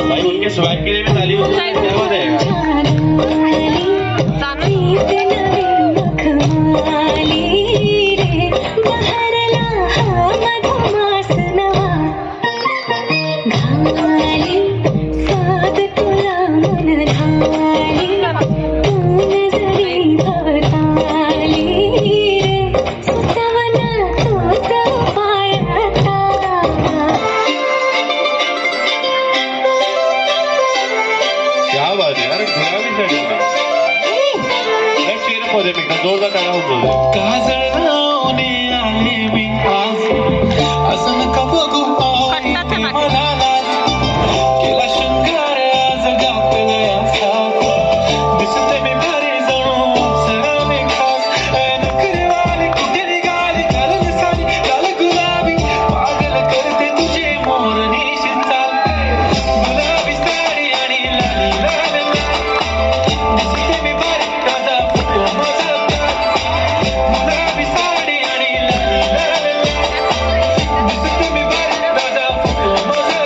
भाई उनके स्वैग के लिए भी ताली होती है, क्या बात है। क्या बात है यार, गुलाबी साडी में लेट्स सी द पोजे में जोरदार टाळ्या होतो। काजळ लावणे आहे मी आज असं नका बघू आई मला लाज केला शृंगार आज गातले असा दिसते मी भारी जणू सर मी खास नखरेवाली कुठे निघाली घालून साडी लाल गुलाबी पागल करते तुझे मोरनी शिंचाल गुलाबी साडी आणि लाली लाल दिसते मी भारी ताजा फोटो माझा गुलाबी साडी आणि लाली लाल दिसते मी भारी ताजा फोटो माझा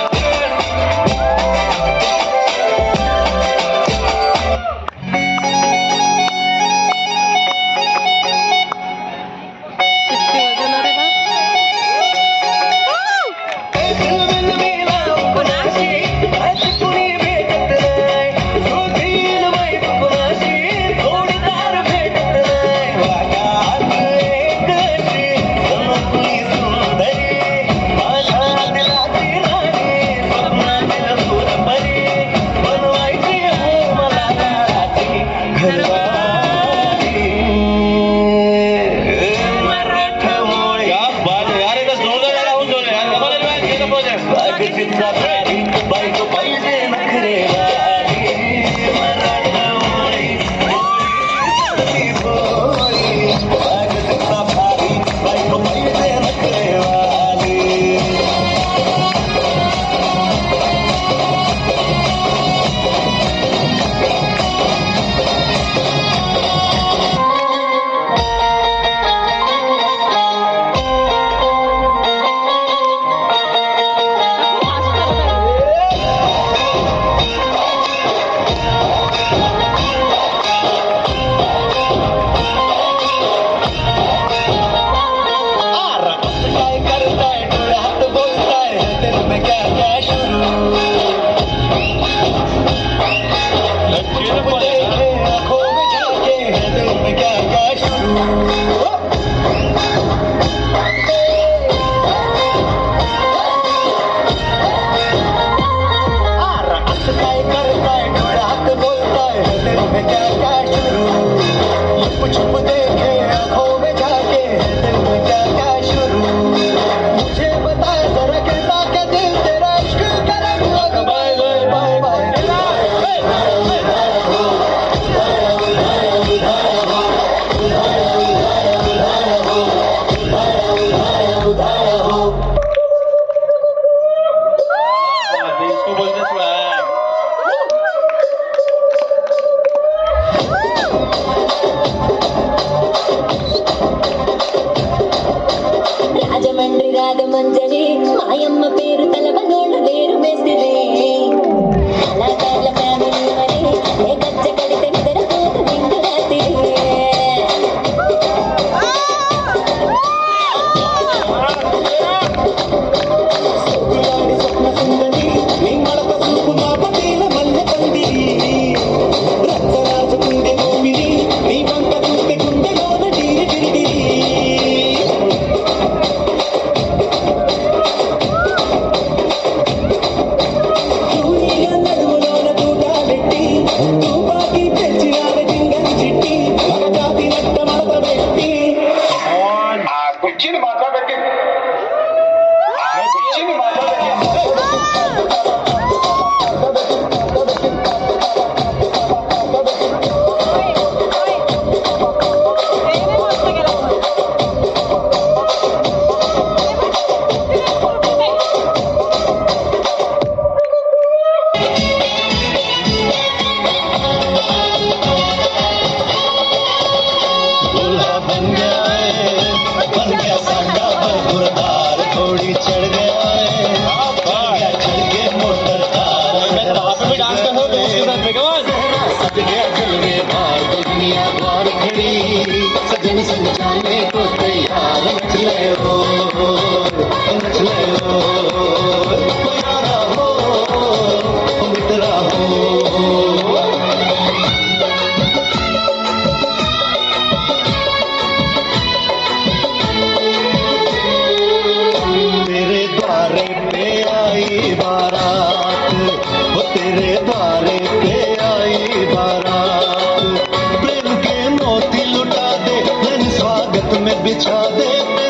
बन गया सांगा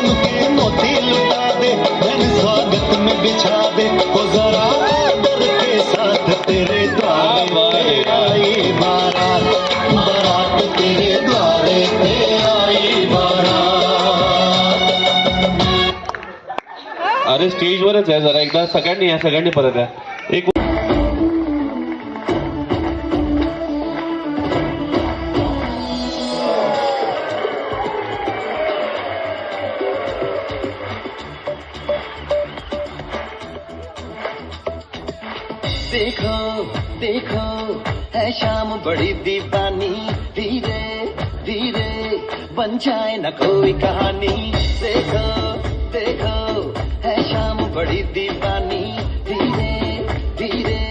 बन के मोती लुटा दे, धन स्वागत में बिछा दे, वो जरा आदर के साथ तेरे द्वारे आई बारात, बारात तेरे द्वारे पे आई बारात. अरे स्टेजवरच आहे, जरा एकदा सगळ्यांनी परत आहे. एक देखो देखो है शाम बड़ी दीवानी, धीरे धीरे बन जाए न कोई कहानी. देखो देखो है शाम बड़ी दीवानी, धीरे धीरे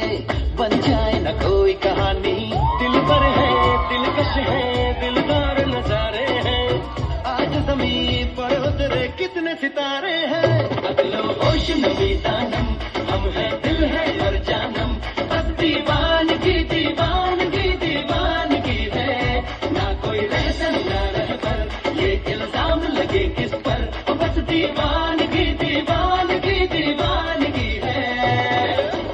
बन जाए न कोई कहानी. दिल पर है दिलकश है दिलदार नजारे हैं, आज जमीन पर उतरे कितने सितारे हैं. अगलो होश नबी दानम, हम है दिल है और जानम, बस दीवानगी दीवानगी दीवानगी है. ना कोई रहसन ना रहबर, ये इल्जाम लगे किस पर, बस दीवानगी दीवानगी दीवानगी है.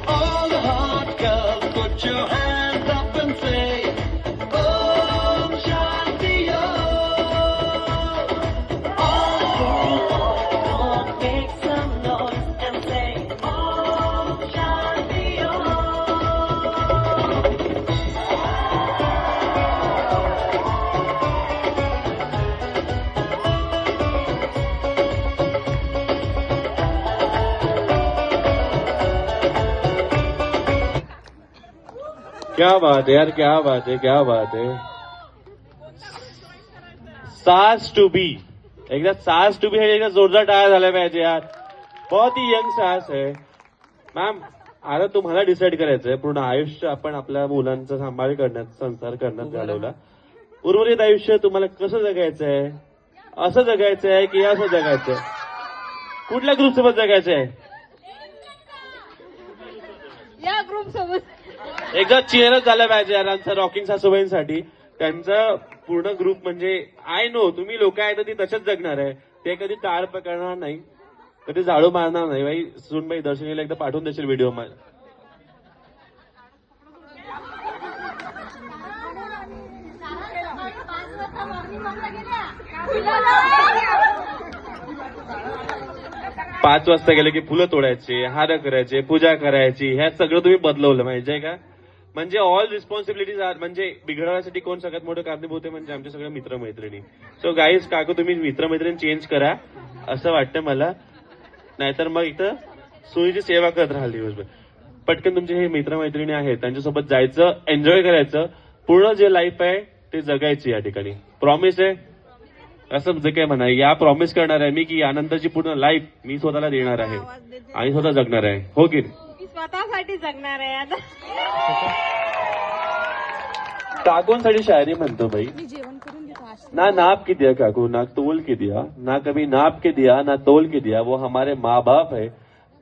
All the hot girls put your hands up and say Om Shanti Om. All make some noise and say Om Shanti Om. क्या बात है यार, क्या बात है, क्या बात है. सास टू बी, एकदा सास टू बी हे एकदा जोरदार टाळ्या झाल्या पाहिजे यार. बहुत ही यंग सास है मॅम. आता तुम्हाला डिसाईड करायचंय, पूर्ण आयुष्य आपण आपल्या मुलांचा सांभाळ करण्यात, संसार करण्यात घालवला. उर्वरित आयुष्य तुम्हाला कसं जगायचंय, असं जगायचंय की असं जगायचंय, कुठल्या ग्रुप सोबत जगायचंय. या ग्रुप सोबत एकदा चेअरच झालं पाहिजे यार आमच्या रॉकिंग सासूबाईंसाठी. त्यांचा पूर्ण ग्रुप म्हणजे आय नो तुम्ही लोक आहे तर ती तसेच जगणार आहे. ते कधी टाळ पकडणार नाही, कधी झाडू मारणार नाही. बाई सुनबाई दर्शनीला एकदा पाठवून देशील व्हिडिओ मध्ये. पाच वाजता गेले की फुलं तोडायचे, हार करायचे, पूजा करायची, ह्या सगळं तुम्ही बदलवलं माहितीये का. म्हणजे ऑल रिस्पॉन्सिबिलिटीज आर, म्हणजे बिघडवण्यासाठी कोण सगळ्यात मोठं कारणीभूत आहे म्हणजे आमच्या सगळ्या मित्रमैत्रिणी. सो गाईज काकू तुम्ही मित्रमैत्रिणी चेंज करा असं वाटतं मला, नाहीतर मग इथं सोयीची सेवा करत राहाल दिवसभर. पटकन तुमचे हे मित्रमैत्रिणी आहेत त्यांच्यासोबत जायचं, एन्जॉय करायचं, पूर्ण जे लाईफ आहे ते जगायची या ठिकाणी. प्रॉमिस आहे असं जे काय म्हणा, या प्रॉमिस करणार आहे मी की आनंदाची पूर्ण लाईफ मी स्वतःला देणार आहे आणि स्वतः जगणार आहे. हो की मी स्वतःसाठी जगणार आहे आता. काकूंसाठी शायरी म्हणतो बाई. मी जेवण करून घेतो आज. ना नाप के दिया काकू ना तोल के दिया, ना कभी नाप के दिया ना तोल के दिया, वो हमारे माँ बाप है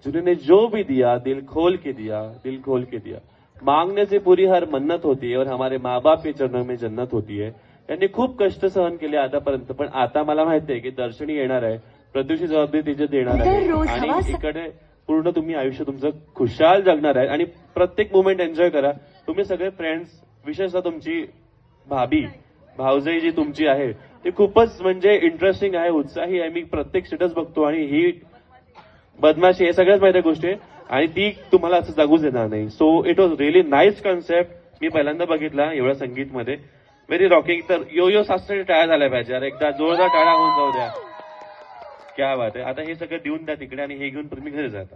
जिन्होंने जो भी दिया दिल खोल के दिया, दिल खोल के दिया. मांगने से पूरी हर मन्नत होती है और हमारे माँ बाप के चरणों में जन्नत होती है. त्यांनी खूप कष्ट सहन केले आतापर्यंत, पण आता मला माहिती आहे की दर्शनी येणार आहे, प्रत्यक्षी जबाबदारी तिचे देणार आहे आणि इकडे पूर्ण तुम्ही आयुष्य तुमचं खुशाल जगणार आहे. आणि प्रत्येक मुवमेंट एन्जॉय करा. तुम्ही सगळे फ्रेंड्स, विशेषतः तुमची भाभी भावजाई जी तुमची आहे ती खूपच म्हणजे इंटरेस्टिंग आहे, उत्साही आहे. मी प्रत्येक स्टेटस बघतो आणि ही बदमाशी हे सगळ्याच माहिती गोष्टी आहे आणि ती तुम्हाला असं जगूच देणार नाही. So it was really nice concept. मी पहिल्यांदा बघितला एवढ्या संगीतमध्ये, व्हेरी रॉकिंग. तर यो यो साससाठी टाळ्या झाल्या पाहिजे यार, एकदा जोरदार टाळ्या होऊन जाऊ द्या. क्या बात आहे. आता हे सगळं देऊन द्या तिकडे आणि हे घेऊन तुम्ही घरी जाता.